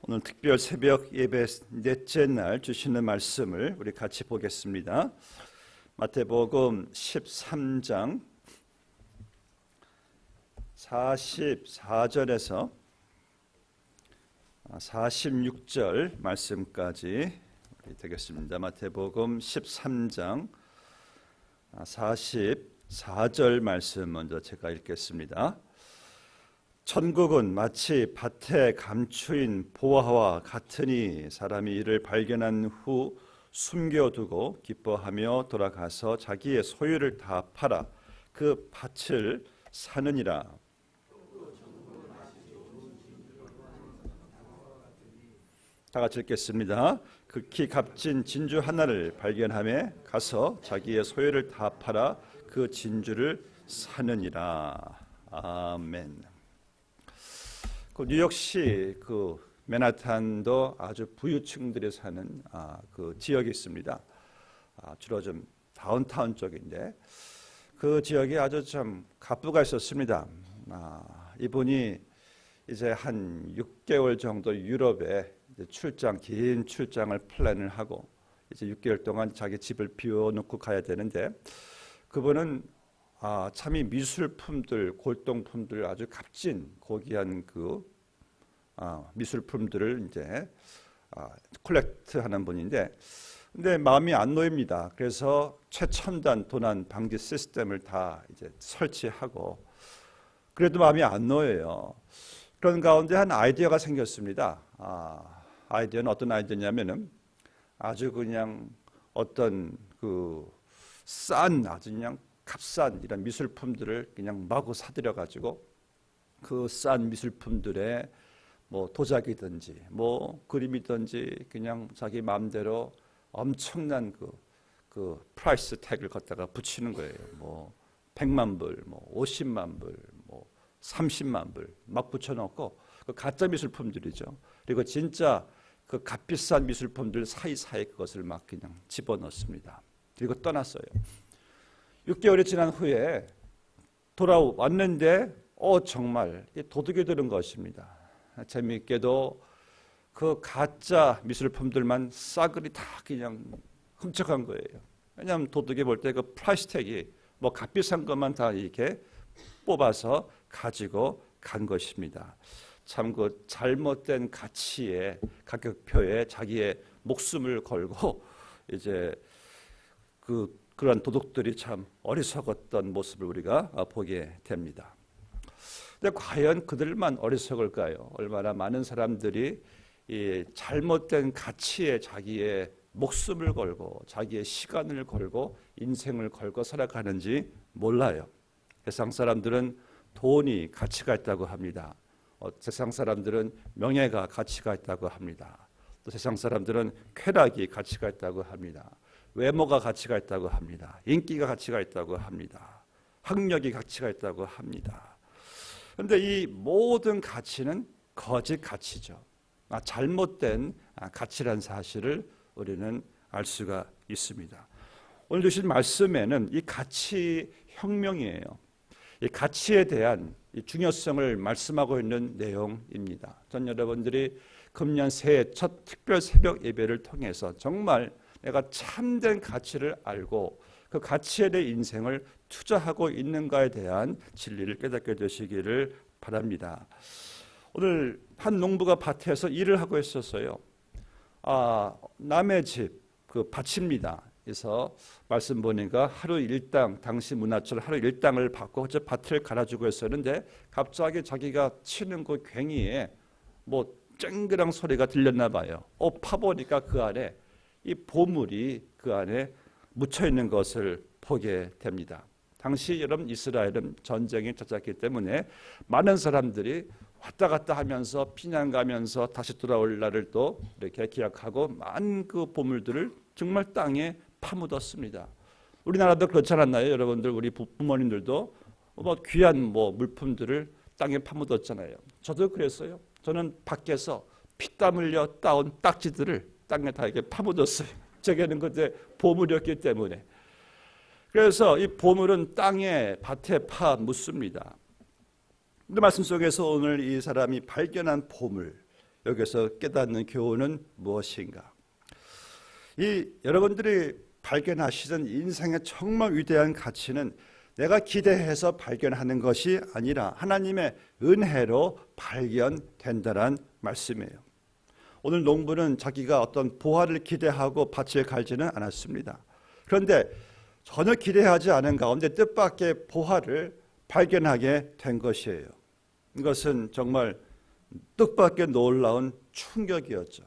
오늘 특별 새벽 예배 넷째 날 주시는 말씀을 우리 같이 보겠습니다. 마태복음 13장 44절에서 46절 말씀까지 되겠습니다. 마태복음 13장 44절 말씀 먼저 제가 읽겠습니다. 천국은 마치 밭에 감추인 보화와 같으니 사람이 이를 발견한 후 숨겨두고 기뻐하며 돌아가서 자기의 소유를 다 팔아 그 밭을 사느니라. 다 같이 읽겠습니다. 극히 값진 진주 하나를 발견하며 가서 자기의 소유를 다 팔아 그 진주를 사느니라. 아멘. 뉴욕시 맨하탄도 아주 부유층들이 사는 그 지역이 있습니다. 주로 좀 다운타운 쪽인데 그 지역에 아주 좀 갑부가 있었습니다. 이분이 이제 한 6개월 정도 유럽에 긴 출장을 플랜을 하고 이제 6개월 동안 자기 집을 비워놓고 가야 되는데 그분은 참이 미술품들, 골동품들 아주 값진 고귀한 미술품들을 이제 콜렉트하는 분인데, 근데 마음이 안 놓입니다. 그래서 최첨단 도난 방지 시스템을 다 이제 설치하고 그래도 마음이 안 놓여요. 그런 가운데 한 아이디어가 생겼습니다. 아이디어는 어떤 아이디어냐면은 아주 그냥 어떤 아주 그냥 값싼 이런 미술품들을 그냥 마구 사들여 가지고 그 싼 미술품들에 뭐 도자기든지 뭐 그림이든지 그냥 자기 마음대로 엄청난 그 프라이스 태그를 갖다가 붙이는 거예요. 뭐 100만 불, 뭐 50만 불, 뭐 30만 불 막 붙여놓고 그 가짜 미술품들이죠. 그리고 진짜 그 값비싼 미술품들 사이사이 그것을 막 그냥 집어넣습니다. 그리고 떠났어요. 6개월이 지난 후에 돌아왔는데 정말 도둑이 들은 것입니다. 재미있게도 그 가짜 미술품들만 싸그리 다 그냥 훔쳐간 거예요. 왜냐하면 도둑이 볼 때 그 프라이스 태그이 뭐 값비싼 것만 다 이렇게 뽑아서 가지고 간 것입니다. 참 그 잘못된 가치의 가격표에 자기의 목숨을 걸고 이제 그런 도둑들이 참 어리석었던 모습을 우리가 보게 됩니다. 근데 과연 그들만 어리석을까요? 얼마나 많은 사람들이 이 잘못된 가치에 자기의 목숨을 걸고 자기의 시간을 걸고 인생을 걸고 살아가는지 몰라요. 세상 사람들은 돈이 가치가 있다고 합니다. 세상 사람들은 명예가 가치가 있다고 합니다. 또 세상 사람들은 쾌락이 가치가 있다고 합니다. 외모가 가치가 있다고 합니다. 인기가 가치가 있다고 합니다. 학력이 가치가 있다고 합니다. 그런데 이 모든 가치는 거짓 가치죠. 잘못된 가치란 사실을 우리는 알 수가 있습니다. 오늘 주신 말씀에는 이 가치 혁명이에요. 이 가치에 대한 이 중요성을 말씀하고 있는 내용입니다. 전 여러분들이 금년 새해 첫 특별 새벽 예배를 통해서 정말 내가 참된 가치를 알고 그 가치에 대해 인생을 투자하고 있는가에 대한 진리를 깨닫게 되시기를 바랍니다. 오늘 한 농부가 밭에서 일을 하고 있었어요. 남의 집 밭입니다. 그래서 말씀 보니까 하루 일당, 당시 문화처럼 하루 일당을 받고 저 밭을 갈아주고 있었는데 갑자기 자기가 치는 그 괭이에 뭐 쨍그랑 소리가 들렸나 봐요. 파보니까 그 안에 이 보물이 그 안에 묻혀 있는 것을 보게 됩니다. 당시 여러분 이스라엘은 전쟁이 잦았기 때문에 많은 사람들이 왔다 갔다 하면서 피난 가면서 다시 돌아올 날을 또 이렇게 기약하고 많은 그 보물들을 정말 땅에 파묻었습니다. 우리나라도 그렇지 않았나요? 여러분들 우리 부모님들도 뭐 귀한 물품들을 땅에 파묻었잖아요. 저도 그랬어요. 저는 밖에서 피땀 흘려 따온 딱지들을 땅에 다 이렇게 파묻었어요. 제게는 그때 보물이었기 때문에. 그래서 이 보물은 땅에 밭에 파묻습니다. 근데 말씀 속에서 오늘 이 사람이 발견한 보물, 여기서 깨닫는 교훈은 무엇인가? 이 여러분들이 발견하시는 인생의 정말 위대한 가치는 내가 기대해서 발견하는 것이 아니라 하나님의 은혜로 발견된다는 말씀이에요. 오늘 농부는 자기가 어떤 보화를 기대하고 밭을 갈지는 않았습니다. 그런데 전혀 기대하지 않은 가운데 뜻밖의 보화를 발견하게 된 것이에요. 이것은 정말 뜻밖의 놀라운 충격이었죠.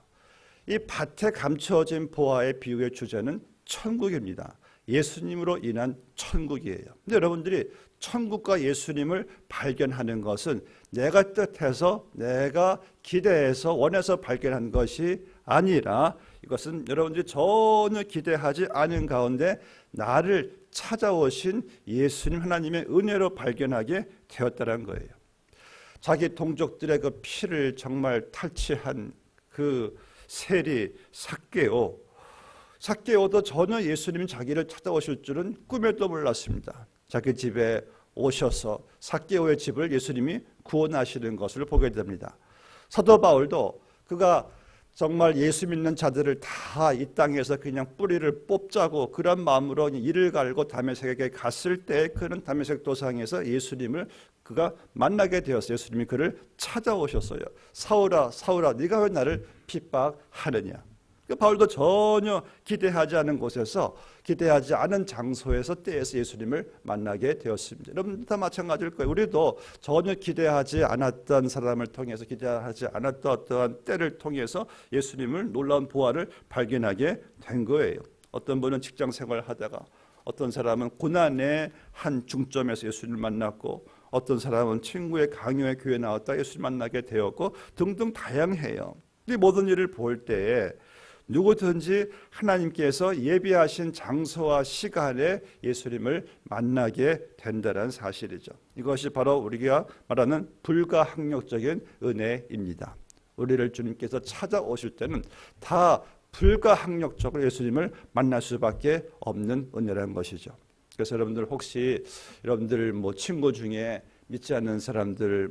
이 밭에 감춰진 보화의 비유의 주제는 천국입니다. 예수님으로 인한 천국이에요. 근데 여러분들이 천국과 예수님을 발견하는 것은 내가 뜻해서 내가 기대해서 원해서 발견한 것이 아니라 이것은 여러분들이 전혀 기대하지 않은 가운데 나를 찾아오신 예수님 하나님의 은혜로 발견하게 되었다는 거예요. 자기 동족들의 그 피를 정말 탈취한 그 세리 삭개오도 전혀 예수님이 자기를 찾아오실 줄은 꿈에도 몰랐습니다. 자기 집에 오셔서 삭개오의 집을 예수님이 구원하시는 것을 보게 됩니다. 사도 바울도 그가 정말 예수 믿는 자들을 다 이 땅에서 그냥 뿌리를 뽑자고 그런 마음으로 이를 갈고 다메섹에게 갔을 때 그는 다메섹 도상에서 예수님을 그가 만나게 되었어요. 예수님이 그를 찾아오셨어요. 사울아 사울아 네가 왜 나를 핍박하느냐. 바울도 전혀 기대하지 않은 곳에서 기대하지 않은 장소에서 때에서 예수님을 만나게 되었습니다. 여러분 다 마찬가지일 거예요. 우리도 전혀 기대하지 않았던 사람을 통해서 기대하지 않았던 어떠한 때를 통해서 예수님을 놀라운 보화를 발견하게 된 거예요. 어떤 분은 직장 생활을 하다가 어떤 사람은 고난의 한 중점에서 예수님을 만났고 어떤 사람은 친구의 강요의 교회에 나왔다 예수님을 만나게 되었고 등등 다양해요. 이 모든 일을 볼 때에 누구든지 하나님께서 예비하신 장소와 시간에 예수님을 만나게 된다는 사실이죠. 이것이 바로 우리가 말하는 불가항력적인 은혜입니다. 우리를 주님께서 찾아오실 때는 다 불가항력적으로 예수님을 만날 수밖에 없는 은혜라는 것이죠. 그래서 여러분들 혹시 여러분들 친구 중에 믿지 않는 사람들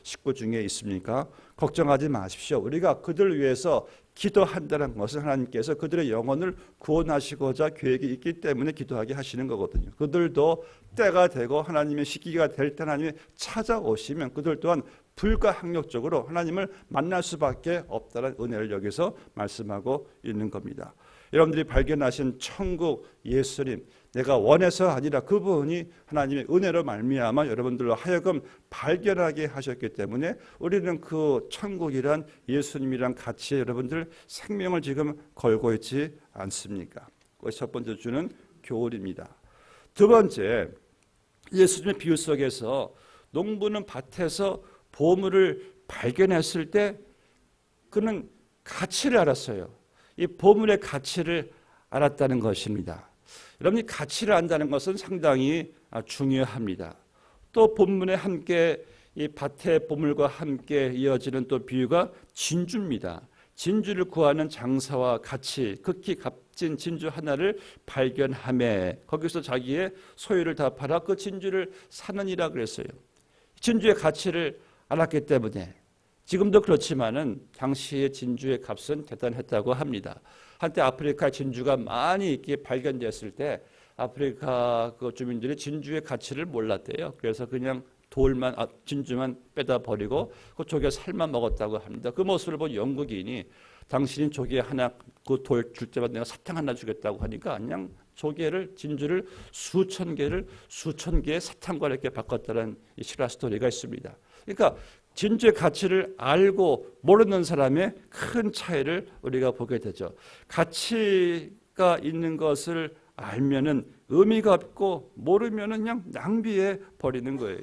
식구 중에 있습니까? 걱정하지 마십시오. 우리가 그들을 위해서 기도한다는 것은 하나님께서 그들의 영혼을 구원하시고자 계획이 있기 때문에 기도하게 하시는 거거든요. 그들도 때가 되고 하나님의 시기가 될 때 하나님이 찾아오시면 그들 또한 불가항력적으로 하나님을 만날 수밖에 없다는 은혜를 여기서 말씀하고 있는 겁니다. 여러분들이 발견하신 천국 예수님, 내가 원해서 아니라 그분이 하나님의 은혜로 말미암아 여러분들로 하여금 발견하게 하셨기 때문에 우리는 그 천국이란 예수님이란 가치에 여러분들 생명을 지금 걸고 있지 않습니까? 그것이 첫 번째 주는 교훈입니다. 두 번째, 예수님의 비유 속에서 농부는 밭에서 보물을 발견했을 때 그는 가치를 알았어요. 이 보물의 가치를 알았다는 것입니다. 여러분이 가치를 안다는 것은 상당히 중요합니다. 또 본문에 함께 이 밭의 보물과 함께 이어지는 또 비유가 진주입니다. 진주를 구하는 장사와 같이 극히 값진 진주 하나를 발견하매 거기서 자기의 소유를 다 팔아 그 진주를 사느니라 그랬어요. 진주의 가치를 알았기 때문에 지금도 그렇지만은 당시의 진주의 값은 대단했다고 합니다. 한때 아프리카 진주가 많이 이렇게 발견됐을 때 아프리카 그 주민들이 진주의 가치를 몰랐대요. 그래서 그냥 진주만 빼다 버리고 그 조개 살만 먹었다고 합니다. 그 모습을 본 영국인이 당신이 조개 하나 그 돌 줄 때마다 내가 사탕 하나 주겠다고 하니까 그냥 진주를 수천 개의 사탕과 이렇게 바꿨다는 이 실화 스토리가 있습니다. 그러니까 진주의 가치를 알고 모르는 사람의 큰 차이를 우리가 보게 되죠. 가치가 있는 것을 알면은 의미가 없고 모르면은 그냥 낭비해 버리는 거예요.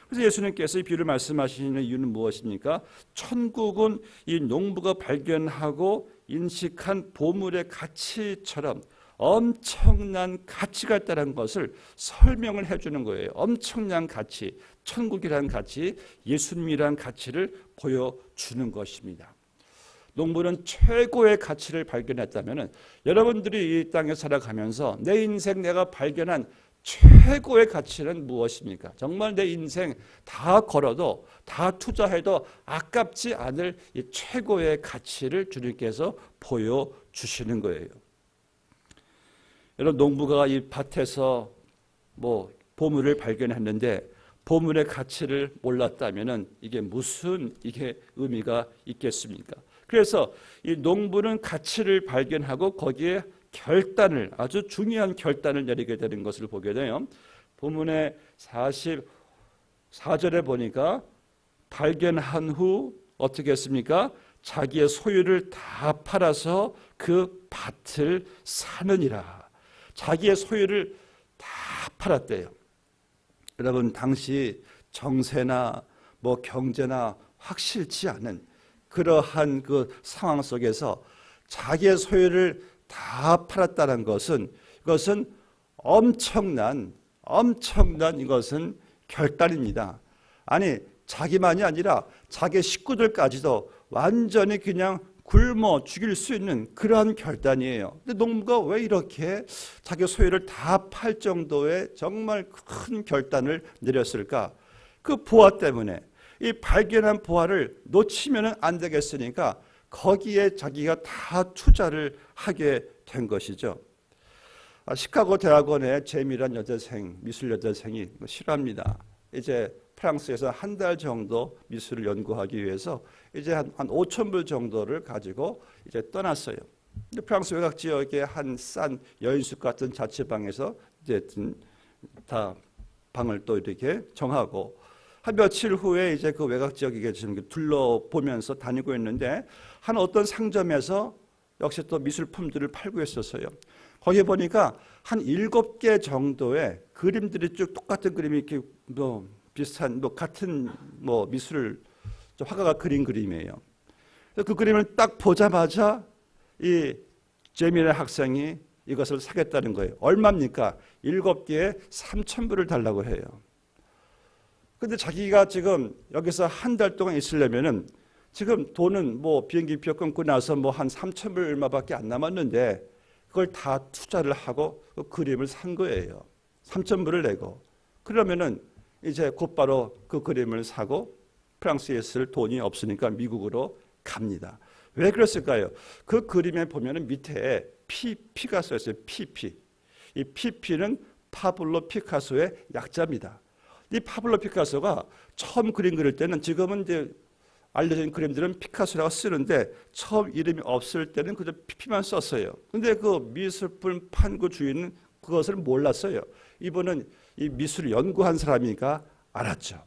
그래서 예수님께서 이 비유를 말씀하시는 이유는 무엇입니까? 천국은 이 농부가 발견하고 인식한 보물의 가치처럼 엄청난 가치가 있다는 것을 설명을 해주는 거예요. 엄청난 가치, 천국이라는 가치, 예수님이라는 가치를 보여주는 것입니다. 농부는 최고의 가치를 발견했다면 여러분들이 이 땅에 살아가면서 내 인생 내가 발견한 최고의 가치는 무엇입니까? 정말 내 인생 다 걸어도 다 투자해도 아깝지 않을 이 최고의 가치를 주님께서 보여주시는 거예요. 여러분, 농부가 이 밭에서 보물을 발견했는데 보물의 가치를 몰랐다면은 이게 무슨 의미가 있겠습니까? 그래서 이 농부는 가치를 발견하고 거기에 아주 중요한 결단을 내리게 되는 것을 보게 돼요. 본문의 44절에 보니까 발견한 후 어떻게 했습니까? 자기의 소유를 다 팔아서 그 밭을 사느니라. 자기의 소유를 다 팔았대요. 여러분, 당시 정세나 경제나 확실치 않은 그러한 그 상황 속에서 자기의 소유를 다 팔았다는 것은 이것은 엄청난 이것은 결단입니다. 아니, 자기만이 아니라 자기 식구들까지도 완전히 그냥 굶어 죽일 수 있는 그러한 결단이에요. 근데 농부가 왜 이렇게 자기 소유를 다 팔 정도의 정말 큰 결단을 내렸을까? 그 보화 때문에. 이 발견한 보화를 놓치면 안 되겠으니까 거기에 자기가 다 투자를 하게 된 것이죠. 시카고 대학원의 제미란 미술 여대생이 싫어합니다. 이제 프랑스에서 한 달 정도 미술을 연구하기 위해서 이제 한 5,000불 정도를 가지고 이제 떠났어요. 근데 프랑스 외곽 지역의 한 싼 여인숙 같은 자취방에서 이제 다 방을 또 이렇게 정하고 한 며칠 후에 이제 그 외곽 지역에 지금 둘러보면서 다니고 있는데 한 어떤 상점에서 역시 또 미술품들을 팔고 있었어요. 거기 보니까 한 7개 정도의 그림들이 쭉 똑같은 그림이 이렇게 비슷한 같은 미술 화가가 그린 그림이에요. 그 그림을 딱 보자마자 이 제미의 학생이 이것을 사겠다는 거예요. 얼마입니까? 7개에 3,000불을 달라고 해요. 근데 자기가 지금 여기서 한 달 동안 있으려면은 지금 돈은 비행기표 끊고 나서 한 3,000불 얼마밖에 안 남았는데 그걸 다 투자를 하고 그 그림을 산 거예요. 3,000불을 내고. 그러면은 이제 곧바로 그 그림을 사고 프랑스에 있을 돈이 없으니까 미국으로 갑니다. 왜 그랬을까요? 그 그림에 보면은 밑에 P가 써 있어요. PP. 이 PP는 파블로 피카소의 약자입니다. 이 파블로 피카소가 처음 그림 그릴 때는 지금은 이제 알려진 그림들은 피카소라고 쓰는데 처음 이름이 없을 때는 그저 PP만 썼어요. 근데 그 미술품 판구 주인은 그것을 몰랐어요. 이분은 이 미술을 연구한 사람이니까 알았죠.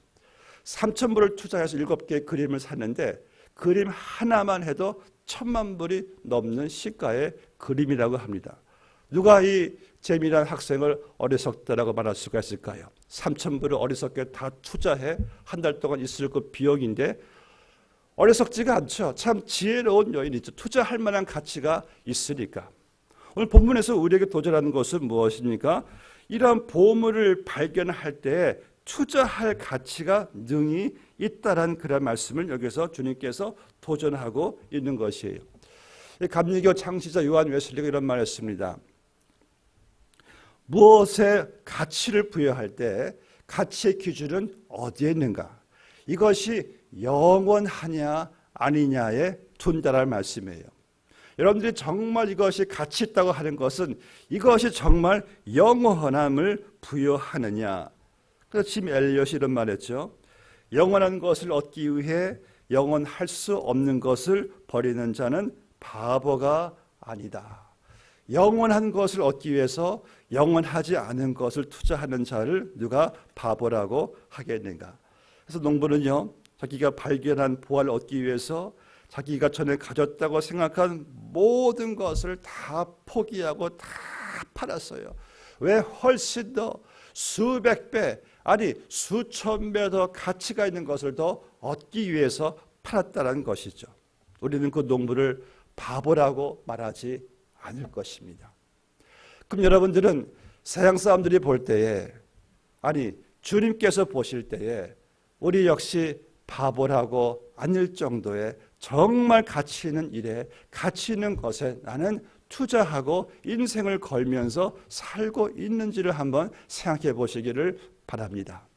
3,000불을 투자해서 7개의 그림을 샀는데 그림 하나만 해도 1,000만 불이 넘는 시가의 그림이라고 합니다. 누가 이 재미난 학생을 어리석다라고 말할 수가 있을까요? 3,000불을 어리석게 다 투자해 한 달 동안 있을 그 비용인데 어리석지가 않죠. 참 지혜로운 여인이죠. 투자할 만한 가치가 있으니까. 오늘 본문에서 우리에게 도전하는 것은 무엇입니까? 이러한 보물을 발견할 때 투자할 가치가 능히 있다라는 그런 말씀을 여기서 주님께서 도전하고 있는 것이에요. 감리교 창시자 요한 웨슬리가 이런 말을 했습니다. 무엇에 가치를 부여할 때 가치의 기준은 어디에 있는가? 이것이 영원하냐 아니냐에 둔다라는 말씀이에요. 여러분들이 정말 이것이 가치 있다고 하는 것은 이것이 정말 영원함을 부여하느냐. 그래서 짐 엘리엇이 이런 말했죠. 영원한 것을 얻기 위해 영원할 수 없는 것을 버리는 자는 바보가 아니다. 영원한 것을 얻기 위해서 영원하지 않은 것을 투자하는 자를 누가 바보라고 하겠는가. 그래서 농부는요, 자기가 발견한 보화를 얻기 위해서 자기가 전에 가졌다고 생각한 모든 것을 다 포기하고 다 팔았어요. 왜? 훨씬 더 수백 배, 아니 수천 배 더 가치가 있는 것을 더 얻기 위해서 팔았다는 것이죠. 우리는 그 농부를 바보라고 말하지 않을 것입니다. 그럼 여러분들은 세상 사람들이 볼 때에, 아니 주님께서 보실 때에 우리 역시 바보라고 아닐 정도의 정말 가치 있는 일에, 가치 있는 것에 나는 투자하고 인생을 걸면서 살고 있는지를 한번 생각해 보시기를 바랍니다.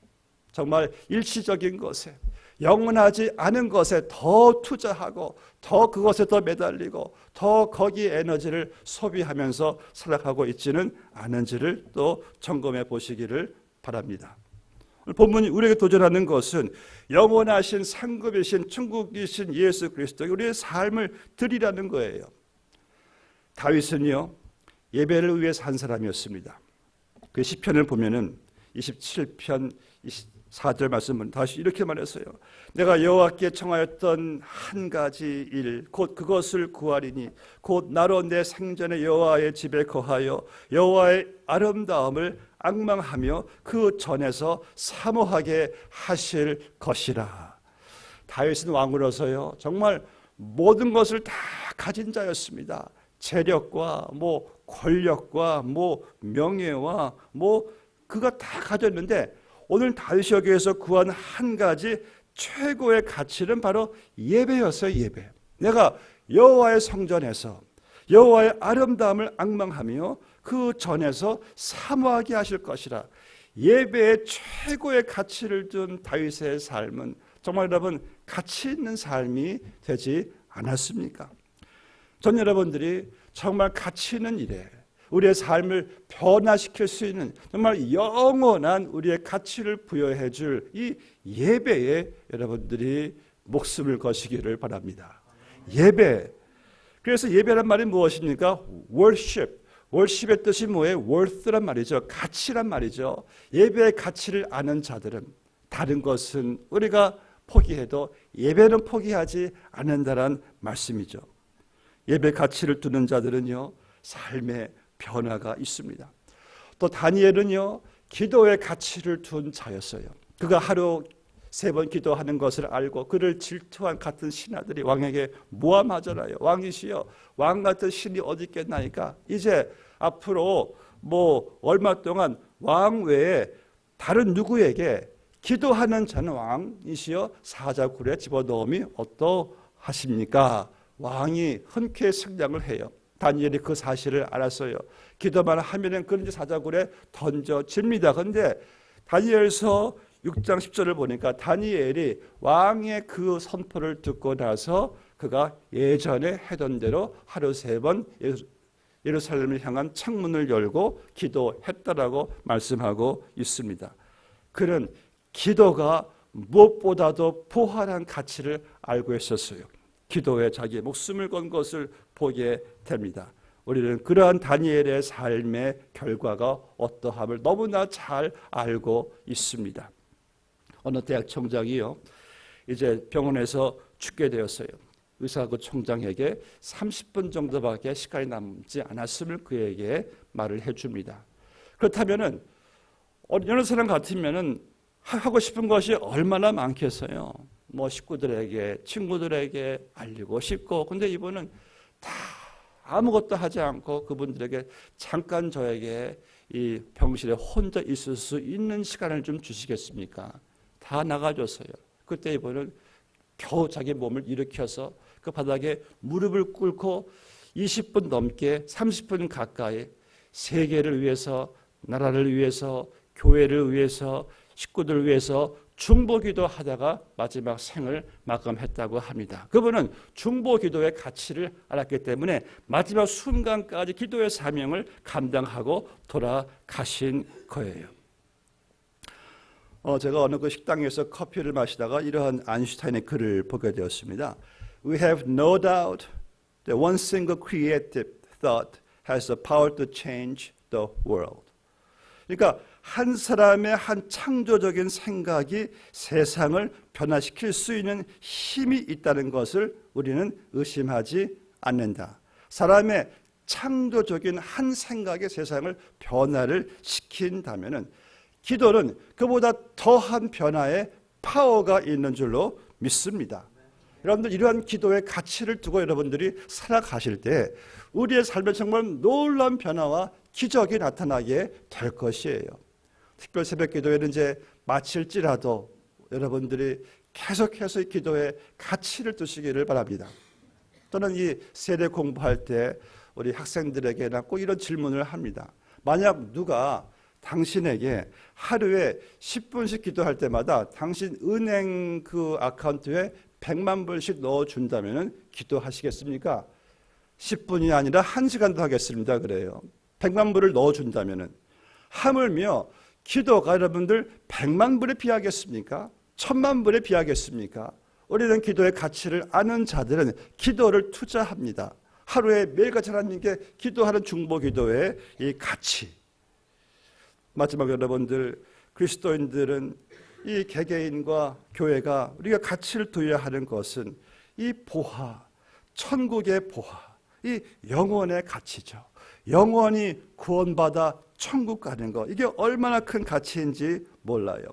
정말 일시적인 것에, 영원하지 않은 것에 더 투자하고 더 그것에 더 매달리고 더 거기에 에너지를 소비하면서 살아가고 있지는 않은지를 또 점검해 보시기를 바랍니다. 본문이 우리에게 도전하는 것은 영원하신 상급이신 천국이신 예수 그리스도에게 우리의 삶을 드리라는 거예요. 다윗은요, 예배를 위해서 한 사람이었습니다. 그 시편을 보면은 27편 4절 말씀은 다시 이렇게 말했어요. 내가 여호와께 청하였던 한 가지 일 곧 그것을 구하리니 곧 나로 내 생전에 여호와의 집에 거하여 여호와의 아름다움을 앙망하며 그 전에서 사모하게 하실 것이라. 다윗은 왕으로서요 정말 모든 것을 다 가진 자였습니다. 재력과 권력과 명예와 그가 다 가졌는데 오늘 다윗이 여기에서 구한 한 가지 최고의 가치는 바로 예배였어요. 예배. 내가 여호와의 성전에서 여호와의 아름다움을 앙망하며 그 전에서 사모하게 하실 것이라. 예배의 최고의 가치를 둔 다윗의 삶은 정말 여러분 가치 있는 삶이 되지 않았습니까? 전 여러분들이 정말 가치 있는 일에 우리의 삶을 변화시킬 수 있는 정말 영원한 우리의 가치를 부여해 줄 이 예배에 여러분들이 목숨을 거시기를 바랍니다. 예배. 그래서 예배란 말이 무엇입니까? worship. worship의 뜻이 뭐예요? worth란 말이죠. 가치란 말이죠. 예배의 가치를 아는 자들은 다른 것은 우리가 포기해도 예배는 포기하지 않는다는 말씀이죠. 예배 가치를 두는 자들은요 삶의 변화가 있습니다. 또 다니엘은요 기도의 가치를 둔 자였어요. 그가 하루 3번 기도하는 것을 알고 그를 질투한 같은 신하들이 왕에게 모함하잖아요. 왕이시여 왕 같은 신이 어디 있겠나이까. 이제 앞으로 얼마 동안 왕 외에 다른 누구에게 기도하는 자는 왕이시여 사자굴에 집어넣음이 어떠하십니까? 왕이 흔쾌히 승낙을 해요. 다니엘이 그 사실을 알았어요. 기도만 하면은 그런지 사자굴에 던져집니다. 그런데 다니엘서 6장 10절을 보니까 다니엘이 왕의 그 선포를 듣고 나서 그가 예전에 하던 대로 하루 3번 예루살렘을 향한 창문을 열고 기도했다라고 말씀하고 있습니다. 그는 기도가 무엇보다도 부활한 가치를 알고 있었어요. 기도에 자기의 목숨을 건 것을 보게 됩니다. 우리는 그러한 다니엘의 삶의 결과가 어떠함을 너무나 잘 알고 있습니다. 어느 대학 총장이요, 이제 병원에서 죽게 되었어요. 의사가 그 총장에게 30분 정도밖에 시간이 남지 않았음을 그에게 말을 해줍니다. 그렇다면은 어느 사람 같으면은 하고 싶은 것이 얼마나 많겠어요. 식구들에게, 친구들에게 알리고 싶고, 근데 이분은 다 아무것도 하지 않고 그분들에게 잠깐 저에게 이 병실에 혼자 있을 수 있는 시간을 좀 주시겠습니까? 다 나가줬어요. 그때 이분은 겨우 자기 몸을 일으켜서 그 바닥에 무릎을 꿇고 20분 넘게 30분 가까이 세계를 위해서, 나라를 위해서, 교회를 위해서, 식구들을 위해서 중보기도 하다가 마지막 생을 마감했다고 합니다. 그분은 중보기도의 가치를 알았기 때문에 마지막 순간까지 기도의 사명을 감당하고 돌아가신 거예요. 제가 어느 그 식당에서 커피를 마시다가 이러한 아인슈타인의 글을 보게 되었습니다. We have no doubt that one single creative thought has the power to change the world. 그러니까 한 사람의 한 창조적인 생각이 세상을 변화시킬 수 있는 힘이 있다는 것을 우리는 의심하지 않는다. 사람의 창조적인 한 생각이 세상을 변화를 시킨다면은 기도는 그보다 더한 변화의 파워가 있는 줄로 믿습니다. 여러분들 이러한 기도의 가치를 두고 여러분들이 살아가실 때 우리의 삶에 정말 놀라운 변화와 기적이 나타나게 될 것이에요. 특별 새벽 기도회는 이제 마칠지라도 여러분들이 계속해서 이 기도의 가치를 두시기를 바랍니다. 또는 이 세례 공부할 때 우리 학생들에게나 꼭 이런 질문을 합니다. 만약 누가 당신에게 하루에 10분씩 기도할 때마다 당신 은행 그 아카운트에 100만 불씩 넣어준다면 기도하시겠습니까? 10분이 아니라 1시간도 하겠습니다. 그래요. 100만 불을 넣어준다면 하물며 기도가 여러분들 100만 불에 비하겠습니까? 1000만 불에 비하겠습니까? 우리는 기도의 가치를 아는 자들은 기도를 투자합니다. 하루에 매일같이 하나님께 기도하는 중보기도의 이 가치. 마지막 여러분들, 그리스도인들은 이 개개인과 교회가 우리가 가치를 두어야 하는 것은 이 보화, 천국의 보화, 이 영원의 가치죠. 영원히 구원받아 천국 가는 것, 이게 얼마나 큰 가치인지 몰라요.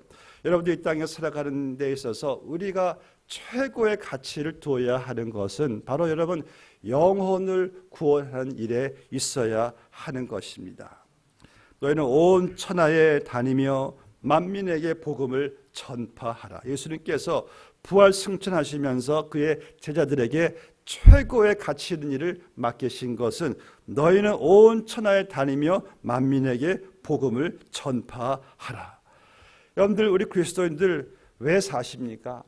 여러분들 이 땅에 살아가는 데 있어서 우리가 최고의 가치를 두어야 하는 것은 바로 여러분 영혼을 구원하는 일에 있어야 하는 것입니다. 너희는 온 천하에 다니며 만민에게 복음을 전파하라. 예수님께서 부활 승천하시면서 그의 제자들에게 최고의 가치 있는 일을 맡기신 것은 너희는 온 천하에 다니며 만민에게 복음을 전파하라. 여러분들, 우리 그리스도인들 왜 사십니까?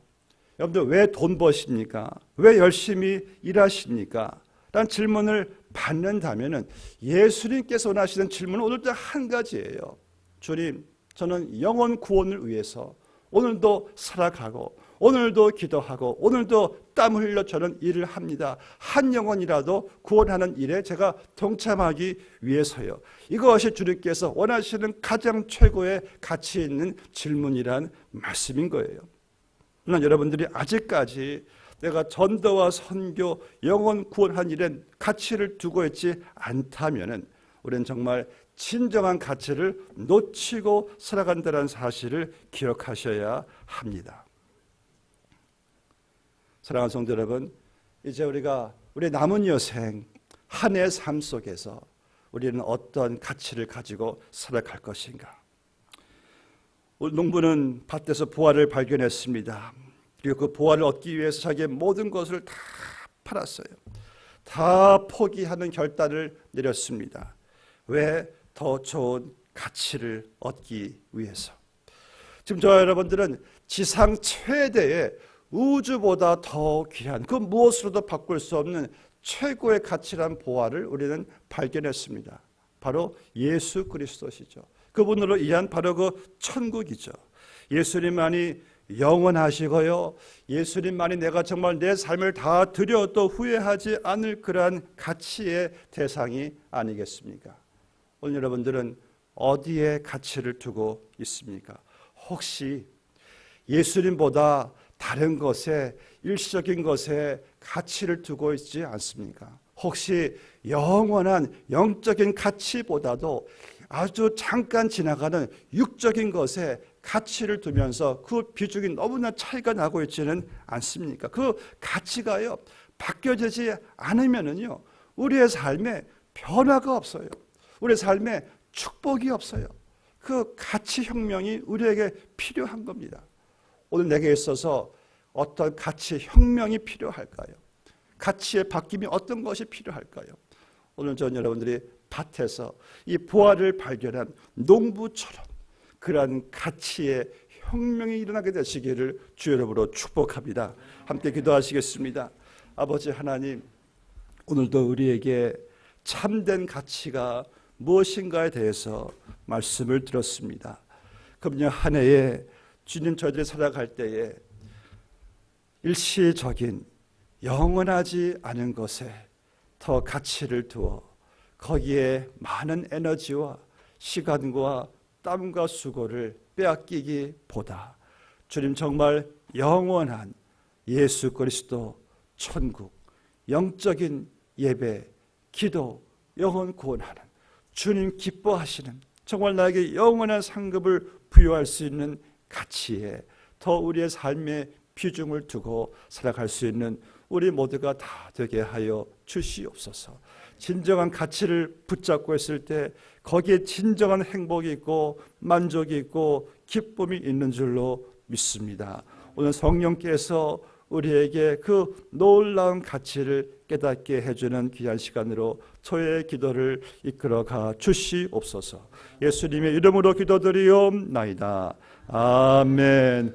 여러분들 왜 돈 버십니까? 왜 열심히 일하십니까? 라는 질문을 받는다면 예수님께서 원하시는 질문은 오늘도 한 가지예요. 주님, 저는 영혼 구원을 위해서 오늘도 살아가고 오늘도 기도하고 오늘도 땀 흘려 저는 일을 합니다. 한 영혼이라도 구원하는 일에 제가 동참하기 위해서요. 이것이 주님께서 원하시는 가장 최고의 가치 있는 질문이란 말씀인 거예요. 그러나 여러분들이 아직까지 내가 전도와 선교, 영혼 구원한 일에 가치를 두고 있지 않다면 우리는 정말 진정한 가치를 놓치고 살아간다는 사실을 기억하셔야 합니다. 사랑하는 성도 여러분, 이제 우리 남은 여생 한 해의 삶 속에서 우리는 어떤 가치를 가지고 살아갈 것인가? 오늘 농부는 밭에서 보화를 발견했습니다. 그리고 그 보화를 얻기 위해서 자기의 모든 것을 다 팔았어요. 다 포기하는 결단을 내렸습니다. 왜? 더 좋은 가치를 얻기 위해서. 지금 저와 여러분들은 지상 최대의 우주보다 더 귀한 그 무엇으로도 바꿀 수 없는 최고의 가치란 보화를 우리는 발견했습니다. 바로 예수 그리스도시죠. 그분으로 이한 바로 그 천국이죠. 예수님만이 영원하시고요. 예수님만이 내가 정말 내 삶을 다 드려도 후회하지 않을 그러한 가치의 대상이 아니겠습니까? 오늘 여러분들은 어디에 가치를 두고 있습니까? 혹시 예수님보다 다른 것에, 일시적인 것에 가치를 두고 있지 않습니까? 혹시 영원한 영적인 가치보다도 아주 잠깐 지나가는 육적인 것에 가치를 두면서 그 비중이 너무나 차이가 나고 있지는 않습니까? 그 가치가요, 바뀌어지지 않으면은요, 우리의 삶에 변화가 없어요. 우리의 삶에 축복이 없어요. 그 가치 혁명이 우리에게 필요한 겁니다. 오늘 내게 있어서 어떤 가치 혁명이 필요할까요? 가치의 바뀜이 어떤 것이 필요할까요? 오늘 전 여러분들이 밭에서 이 보화를 발견한 농부처럼 그러한 가치의 혁명이 일어나게 되시기를 주 여러분으로 축복합니다. 함께 기도하시겠습니다. 아버지 하나님, 오늘도 우리에게 참된 가치가 무엇인가에 대해서 말씀을 들었습니다. 금년 한 해에 주님 저희들이 살아갈 때에 일시적인 영원하지 않은 것에 더 가치를 두어 거기에 많은 에너지와 시간과 땀과 수고를 빼앗기기보다 주님 정말 영원한 예수 그리스도 천국, 영적인 예배, 기도, 영혼 구원하는 주님 기뻐하시는 정말 나에게 영원한 상급을 부여할 수 있는 가치에 더 우리의 삶의 비중을 두고 살아갈 수 있는 우리 모두가 다 되게 하여 주시옵소서. 진정한 가치를 붙잡고 있을 때 거기에 진정한 행복이 있고 만족이 있고 기쁨이 있는 줄로 믿습니다. 오늘 성령께서 우리에게 그 놀라운 가치를 깨닫게 해주는 귀한 시간으로 저의 기도를 이끌어가 주시옵소서. 예수님의 이름으로 기도드리옵나이다. 아멘.